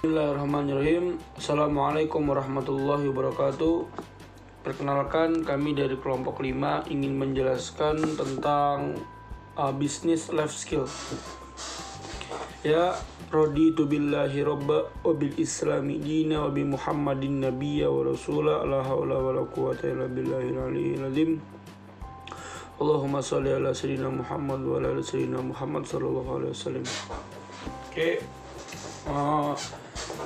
Bismillahirrahmanirrahim. Assalamualaikum warahmatullahi wabarakatuh. Perkenalkan, kami dari kelompok 5 ingin menjelaskan tentang bisnis life skill. Ya, raditu billahi robba wa bil islami dina wa bi muhammadin nabiyya wa rasula la haula wa la quwwata illa billahil aliyyil azim. Allahumma sholli ala sayyidina Muhammad wa ala sayyidina Muhammad sallallahu alaihi wasallam. Oke.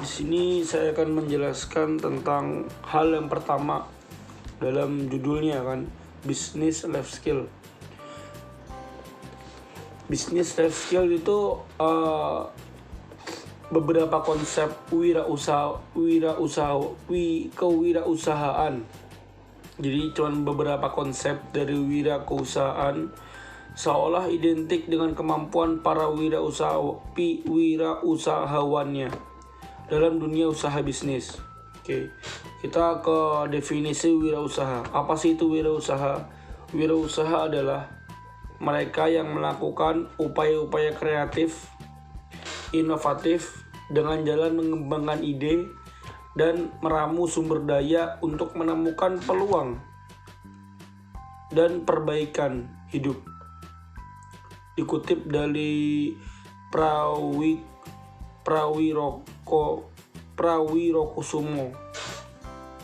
Di sini saya akan menjelaskan tentang hal yang pertama dalam judulnya kan, business life skill. Business life skill itu beberapa konsep kewirausahaan. Jadi cuma beberapa konsep dari wirausahaan seolah identik dengan kemampuan para wirausahawannya dalam dunia usaha bisnis. Oke, kita ke definisi wirausaha. Apa sih itu wirausaha? Wirausaha adalah mereka yang melakukan upaya-upaya kreatif, inovatif dengan jalan mengembangkan ide dan meramu sumber daya untuk menemukan peluang dan perbaikan hidup. Dikutip dari Prawirokusumo.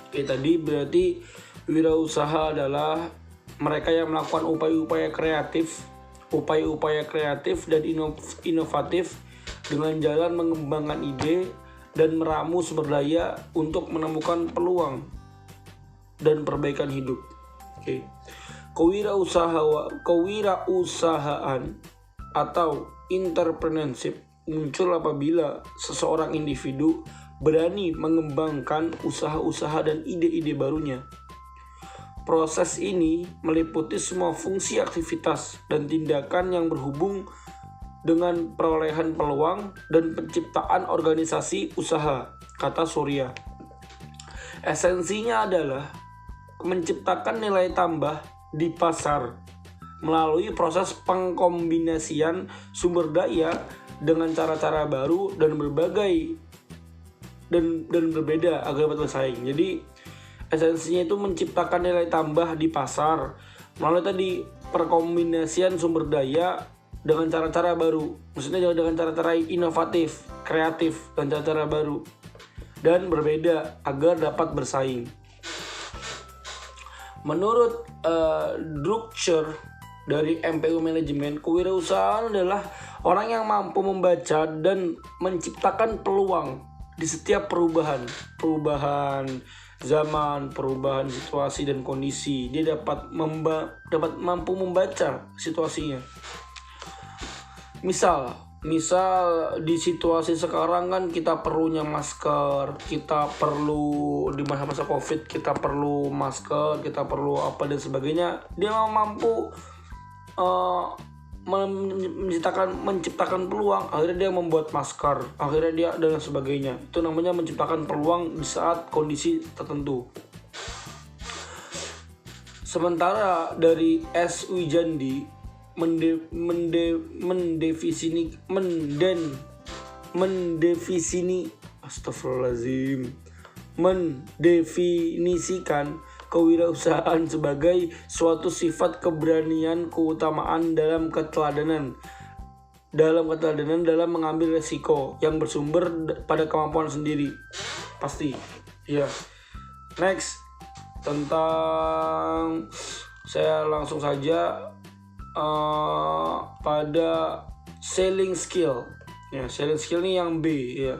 Oke, tadi berarti wirausaha adalah mereka yang melakukan upaya-upaya kreatif dan inovatif dengan jalan mengembangkan ide dan meramu sumber daya untuk menemukan peluang dan perbaikan hidup. Oke. Kewirausahaan atau entrepreneurship muncul apabila seseorang individu berani mengembangkan usaha-usaha dan ide-ide barunya. Proses ini meliputi semua fungsi, aktivitas, dan tindakan yang berhubung dengan perolehan peluang dan penciptaan organisasi usaha, kata Surya. Esensinya adalah menciptakan nilai tambah di pasar melalui proses pengkombinasian sumber daya dengan cara-cara baru dan berbeda agar dapat bersaing. Jadi esensinya itu menciptakan nilai tambah di pasar melalui tadi perkombinasian sumber daya dengan cara-cara baru. Maksudnya dengan cara-cara inovatif, kreatif, dan cara-cara baru dan berbeda agar dapat bersaing. Menurut Drucker dari MPU Manajemen, kewirausahaan adalah orang yang mampu membaca dan menciptakan peluang di setiap perubahan zaman, perubahan situasi dan kondisi. Dia dapat mampu membaca situasinya. Misal di situasi sekarang kan kita perlunya masker, kita perlu di masa-masa Covid kita perlu masker, kita perlu apa dan sebagainya. Dia mampu menciptakan peluang, akhirnya dia membuat masker, akhirnya dia dan sebagainya. Itu namanya menciptakan peluang di saat kondisi tertentu. Sementara dari S. Wijandi mendefinisikan kewirausahaan sebagai suatu sifat keberanian, keutamaan dalam keteladanan dalam mengambil resiko yang bersumber pada kemampuan sendiri. Pasti ya. Next, tentang saya langsung saja pada selling skill. Ya, selling skill ini yang B ya.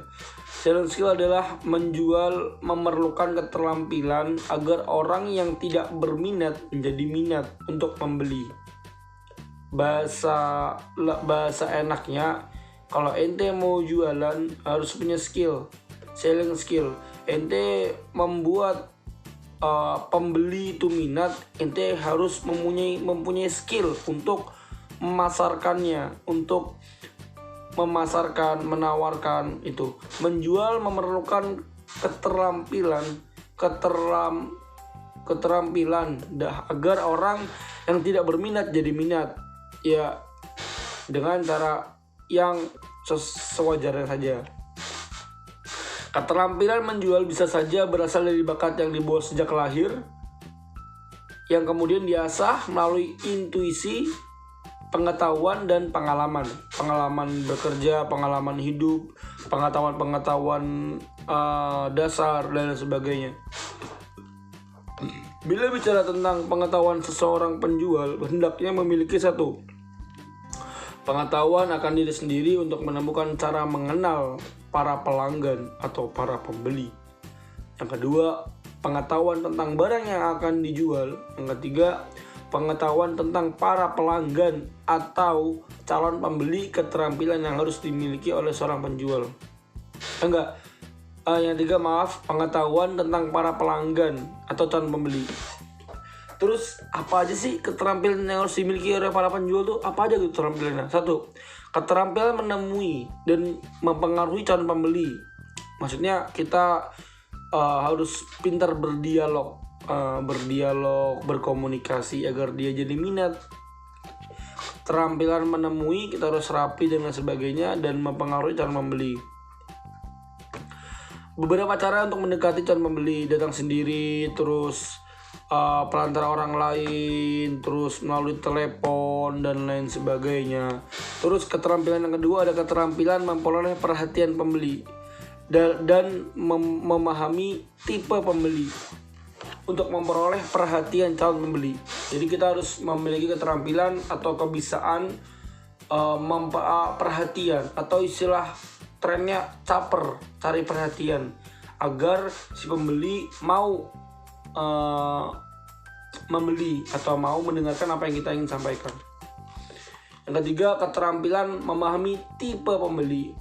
Selling skill adalah menjual memerlukan keterampilan agar orang yang tidak berminat menjadi minat untuk membeli. Bahasa enaknya, kalau ente mau jualan harus punya skill, selling skill. Ente membuat pembeli itu minat, ente harus mempunyai skill untuk memasarkannya, untuk menawarkan itu. Menjual memerlukan keterampilan agar orang yang tidak berminat jadi minat. Ya, dengan cara yang sewajarnya saja. Keterampilan menjual bisa saja berasal dari bakat yang dibawa sejak lahir, yang kemudian diasah melalui intuisi, pengetahuan, dan pengalaman. Pengalaman bekerja, pengalaman hidup, pengetahuan dasar, dan sebagainya. Bila bicara tentang pengetahuan seseorang penjual, hendaknya memiliki satu, pengetahuan akan diri sendiri untuk menemukan cara mengenal para pelanggan atau para pembeli. Yang kedua, pengetahuan tentang barang yang akan dijual. Yang ketiga, pengetahuan tentang para pelanggan atau calon pembeli, keterampilan yang harus dimiliki oleh seorang penjual. Yang tiga, pengetahuan tentang para pelanggan atau calon pembeli. Terus apa aja sih keterampilan yang harus dimiliki oleh para penjual tuh? Apa aja tuh keterampilannya? Satu, keterampilan menemui dan mempengaruhi calon pembeli. Maksudnya kita harus pintar berdialog, berkomunikasi agar dia jadi minat. Keterampilan menemui, kita harus rapi dan sebagainya, dan mempengaruhi calon pembeli. Beberapa cara untuk mendekati calon pembeli: datang sendiri, terus perantara orang lain, terus melalui telepon dan lain sebagainya. Terus keterampilan yang kedua ada keterampilan memperoleh perhatian pembeli dan memahami tipe pembeli untuk memperoleh perhatian calon pembeli. Jadi kita harus memiliki keterampilan atau kebiasaan perhatian, atau istilah trennya caper, cari perhatian, agar si pembeli mau membeli atau mau mendengarkan apa yang kita ingin sampaikan. Yang ketiga, keterampilan memahami tipe pembeli.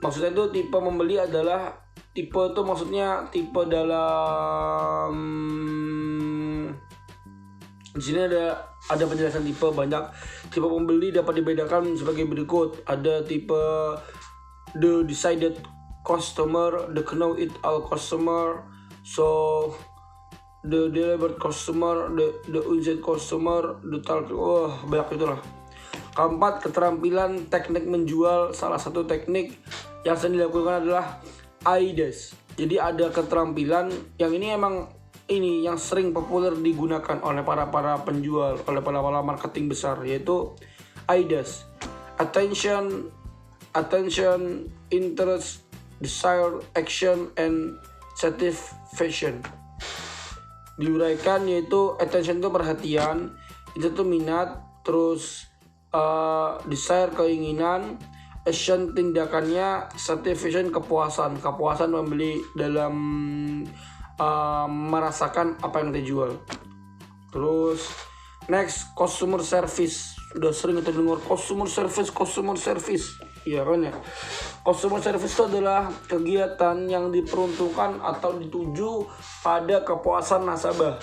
Maksudnya itu tipe pembeli adalah tipe itu maksudnya tipe dalam di sini ada penjelasan tipe banyak. Tipe pembeli dapat dibedakan sebagai berikut. Ada tipe the decided customer, the know it all customer, so the delivered customer, the urgent customer, the target, banyak itulah. Keempat, keterampilan teknik menjual. Salah satu teknik yang sering dilakukan adalah AIDAS. Jadi ada keterampilan yang ini emang yang sering populer digunakan oleh para penjual, oleh para marketing besar, yaitu AIDAS. Attention, interest, desire, action, and satisfaction. Diuraikan yaitu attention itu perhatian, itu tuh minat, terus desire keinginan, action tindakannya, satisfaction kepuasan membeli dalam merasakan apa yang dijual. Terus next, customer service. Udah sering kita dengar customer service. Iya kan ya. Customer service itu adalah kegiatan yang diperuntukkan atau dituju pada kepuasan nasabah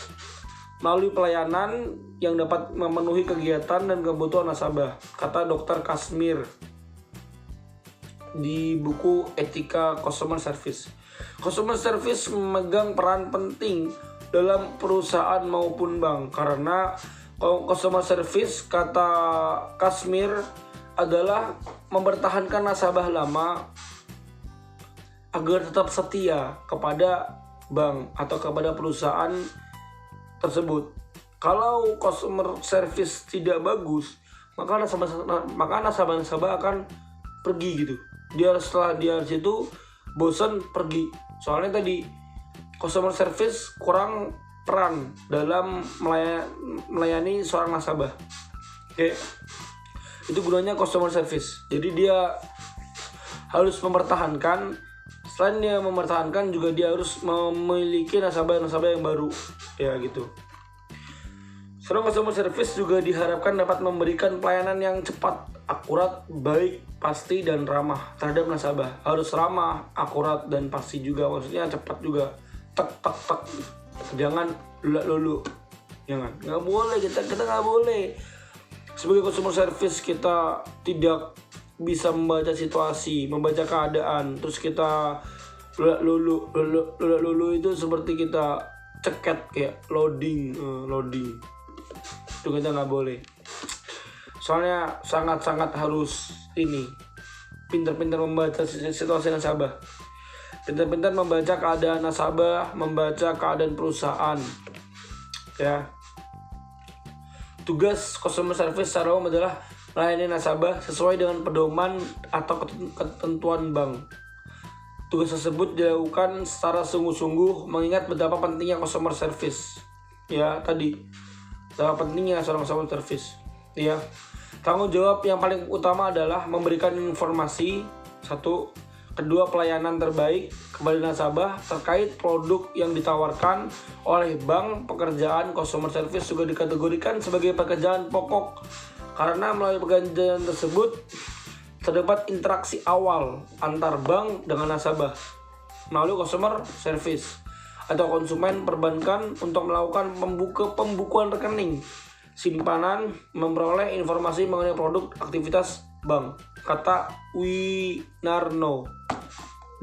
melalui pelayanan yang dapat memenuhi kegiatan dan kebutuhan nasabah, kata Dr. Kashmir di buku Etika Customer Service. Customer service memegang peran penting dalam perusahaan maupun bank, karena customer service, kata Kashmir, adalah mempertahankan nasabah lama agar tetap setia kepada bank atau kepada perusahaan tersebut. Kalau customer service tidak bagus, maka nasabah akan pergi gitu. Setelah dia situ bosan pergi. Soalnya tadi customer service kurang peran dalam melayani seorang nasabah. Oke. Itu gunanya customer service. Jadi dia harus mempertahankan. Selain dia mempertahankan, juga dia harus memiliki nasabah yang baru. Ya gitu. Seorang customer service juga diharapkan dapat memberikan pelayanan yang cepat, akurat, baik, pasti, dan ramah terhadap nasabah. Harus ramah, akurat, dan pasti juga. Maksudnya cepat juga. Tek. Jangan lulu. Jangan. Nggak boleh, kita nggak boleh. Sebagai customer service kita tidak bisa membaca situasi, membaca keadaan. Terus kita lulu itu seperti kita ceket kayak loading. Itu kita nggak boleh. Soalnya sangat-sangat harus pintar-pintar membaca situasi nasabah. Pintar-pintar membaca keadaan nasabah, membaca keadaan perusahaan. Ya. Tugas customer service secara umum adalah melayani nasabah sesuai dengan pedoman atau ketentuan bank. Tugas tersebut dilakukan secara sungguh-sungguh mengingat betapa pentingnya customer service. Ya, tadi. Betapa pentingnya seorang customer service. Ya. Tanggung jawab yang paling utama adalah memberikan informasi, satu. Kedua, pelayanan terbaik kepada nasabah terkait produk yang ditawarkan oleh bank. Pekerjaan customer service juga dikategorikan sebagai pekerjaan pokok karena melalui pekerjaan tersebut terdapat interaksi awal antar bank dengan nasabah melalui customer service atau konsumen perbankan untuk melakukan pembukuan rekening, simpanan, memperoleh informasi mengenai produk aktivitas bank. Kata Winarno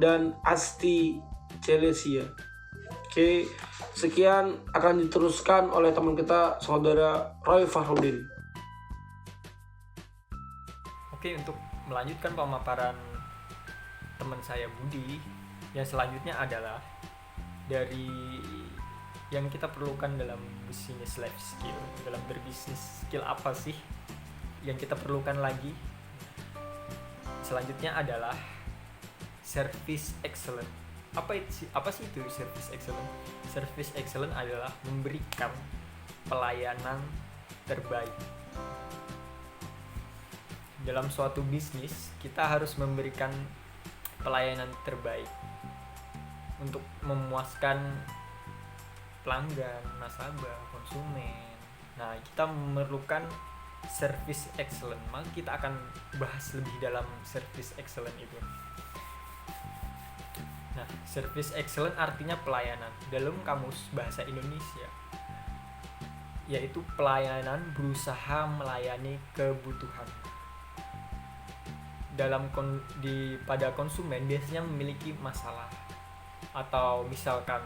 dan Asti Celesia. Oke, sekian akan diteruskan oleh teman kita saudara Roy Fahrudin. Oke, untuk melanjutkan pemaparan teman saya Budi, yang selanjutnya adalah dari yang kita perlukan dalam business life skill. Dalam berbisnis, skill apa sih yang kita perlukan lagi? Selanjutnya adalah service excellent. Apa sih itu service excellent? Service excellent adalah memberikan pelayanan terbaik. Dalam suatu bisnis, kita harus memberikan pelayanan terbaik untuk memuaskan pelanggan, nasabah, konsumen. Nah, kita memerlukan service excellent. Maka kita akan bahas lebih dalam service excellent itu. Nah, service excellent artinya pelayanan. Dalam kamus bahasa Indonesia, yaitu pelayanan berusaha melayani kebutuhan. Pada konsumen biasanya memiliki masalah, atau misalkan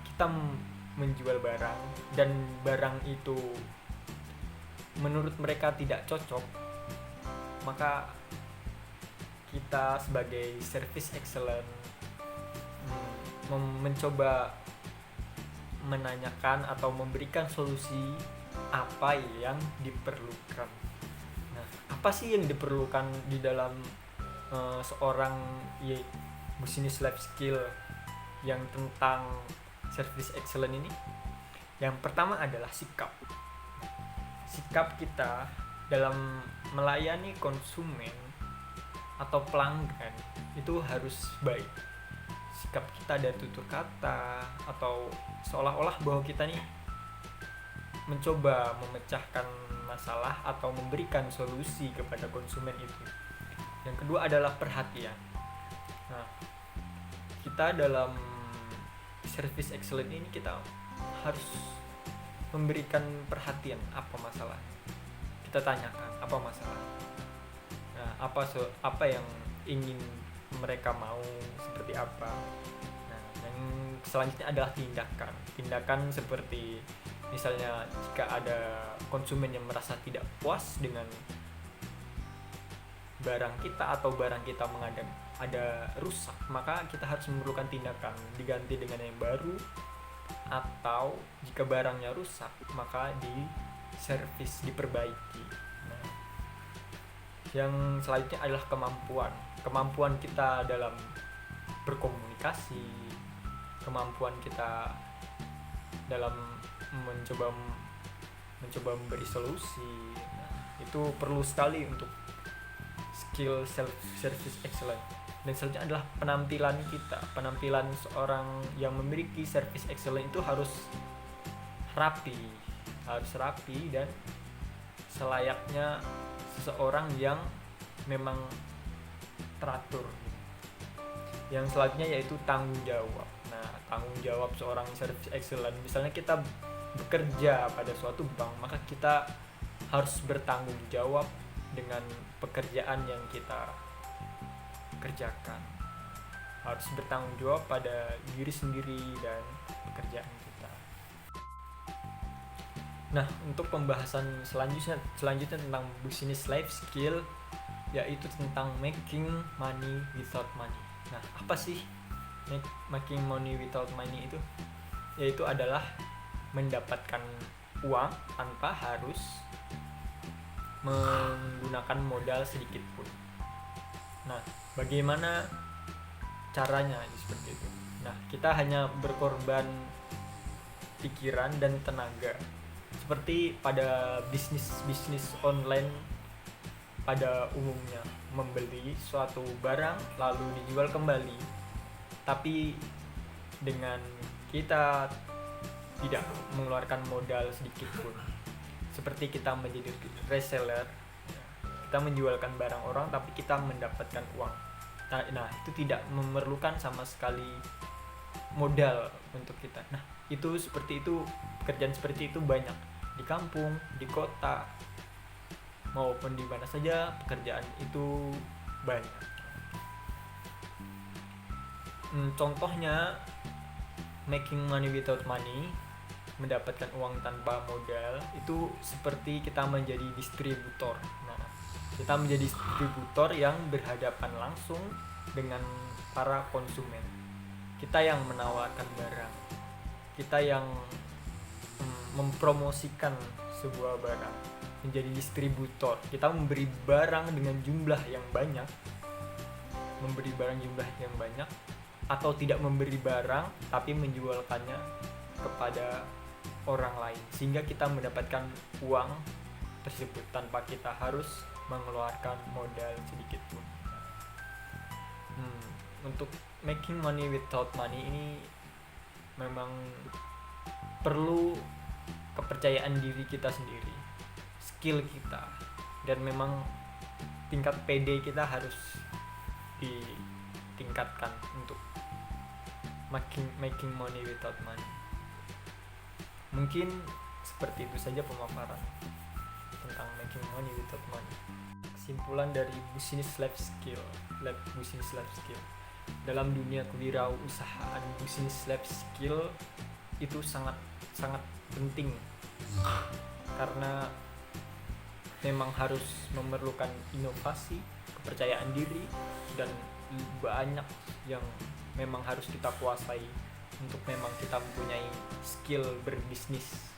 kita menjual barang dan barang itu menurut mereka tidak cocok, maka kita sebagai service excellent mencoba menanyakan atau memberikan solusi apa yang diperlukan. Nah, apa sih yang diperlukan di dalam seorang business life skill yang tentang service excellent ini? Yang pertama adalah sikap. Sikap kita dalam melayani konsumen atau pelanggan itu harus baik. Sikap kita ada tutur kata, atau seolah-olah bahwa kita nih mencoba memecahkan masalah atau memberikan solusi kepada konsumen itu. Yang kedua adalah perhatian. Nah, kita dalam service excellent ini kita harus memberikan perhatian. Apa masalah? Kita tanyakan apa masalah. Nah, apa yang ingin mereka mau, seperti apa. Nah, yang selanjutnya adalah tindakan. Tindakan seperti misalnya jika ada konsumen yang merasa tidak puas dengan barang kita atau barang kita ada rusak, maka kita harus memerlukan tindakan diganti dengan yang baru, atau jika barangnya rusak maka servis, diperbaiki. Nah, yang selanjutnya adalah kemampuan kita dalam berkomunikasi, kemampuan kita dalam mencoba memberi solusi. Nah, itu perlu sekali untuk skill service excellent. Dan selanjutnya adalah penampilan kita. Penampilan seorang yang memiliki service excellent itu harus rapi dan selayaknya seseorang yang memang teratur. Yang selanjutnya yaitu tanggung jawab. Nah, tanggung jawab seorang service excellent, misalnya kita bekerja pada suatu bank, maka kita harus bertanggung jawab dengan pekerjaan yang kita kerjakan. Harus bertanggung jawab pada diri sendiri dan pekerjaan kita. Nah, untuk pembahasan selanjutnya tentang business life skill, yaitu tentang making money without money. Nah, apa sih making money without money itu? Yaitu adalah mendapatkan uang tanpa harus menggunakan modal sedikit pun. Nah, bagaimana caranya seperti itu? Nah, kita hanya berkorban pikiran dan tenaga. Seperti pada bisnis online pada umumnya, membeli suatu barang lalu dijual kembali, tapi dengan kita tidak mengeluarkan modal sedikit pun. Seperti kita menjadi reseller, kita menjualkan barang orang tapi kita mendapatkan uang. Nah, itu tidak memerlukan sama sekali modal untuk kita. Nah, itu seperti itu, pekerjaan seperti itu banyak di kampung, di kota, maupun di mana saja pekerjaan itu banyak. Contohnya making money without money, mendapatkan uang tanpa modal, itu seperti kita menjadi distributor. Nah, kita menjadi distributor yang berhadapan langsung dengan para konsumen. Kita yang menawarkan barang, kita yang mempromosikan sebuah barang, menjadi distributor. Kita memberi barang dengan jumlah yang banyak, atau tidak memberi barang tapi menjualkannya kepada orang lain, sehingga kita mendapatkan uang tersebut tanpa kita harus mengeluarkan modal sedikit pun. Untuk making money without money ini memang perlu kepercayaan diri kita sendiri, skill kita, dan memang tingkat PD kita harus ditingkatkan untuk making money without money. Mungkin seperti itu saja pemaparan tentang making money without money. Kesimpulan dari business life skill. Dalam dunia kewirausahaan, business life skill itu sangat penting, karena memang harus memerlukan inovasi, kepercayaan diri, dan banyak yang memang harus kita kuasai untuk memang kita mempunyai skill berbisnis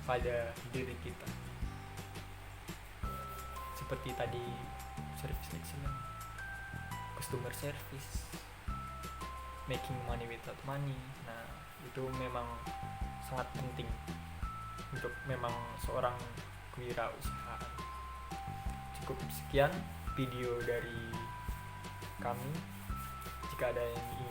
pada diri kita. Seperti tadi service excellence, customer service, making money without money. Nah, itu memang sangat penting untuk memang seorang kewirausahaan. Cukup sekian video dari kami. Jika ada yang ingin